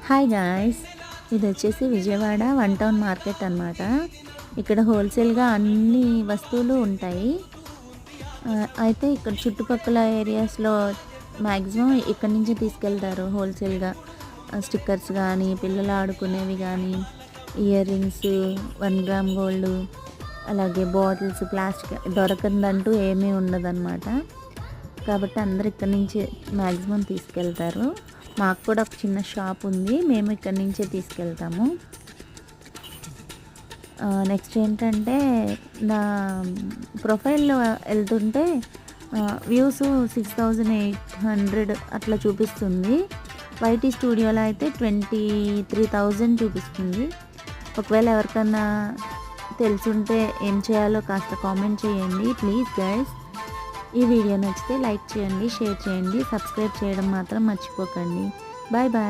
Hi guys, ఇది వచ్చేసి Vijayawada one town market అనమాట. ఇక్కడ హోల్సేల్గా అన్ని వస్తువులు ఉంటాయి. అయితే ఇక్కడ చుట్టుపక్కల ఏరియాస్లో మ్యాక్సిమం ఇక్కడి నుంచి తీసుకెళ్తారు హోల్సేల్గా. స్టిక్కర్స్ కానీ, పిల్లలు ఆడుకునేవి కానీ, ఇయర్ రింగ్స్, 1 గ్రామ్ గోల్డ్, అలాగే బాటిల్స్, ప్లాస్టిక్ దొరకందంటూ ఏమీ ఉండదన్నమాట. కాబట్టి అందరు ఇక్కడి నుంచి మ్యాక్సిమం తీసుకెళ్తారు. మాకు కూడా ఒక చిన్న షాప్ ఉంది, మేము ఇక్కడి నుంచే తీసుకెళ్తాము. నెక్స్ట్ ఏంటంటే, నా ప్రొఫైల్లో వెళ్తుంటే వ్యూస్ 6800 అట్లా చూపిస్తుంది. వైటీ స్టూడియోలో అయితే 23,000 చూపిస్తుంది. ఒకవేళ ఎవరికన్నా తెలుసుంటే ఏం చేయాలో కాస్త కామెంట్ చేయండి ప్లీజ్ గైస్. ఈ వీడియో నచ్చితే లైక్ చేయండి, షేర్ చేయండి, సబ్స్క్రైబ్ చేయడం మాత్రం మర్చిపోకండి. Bye bye.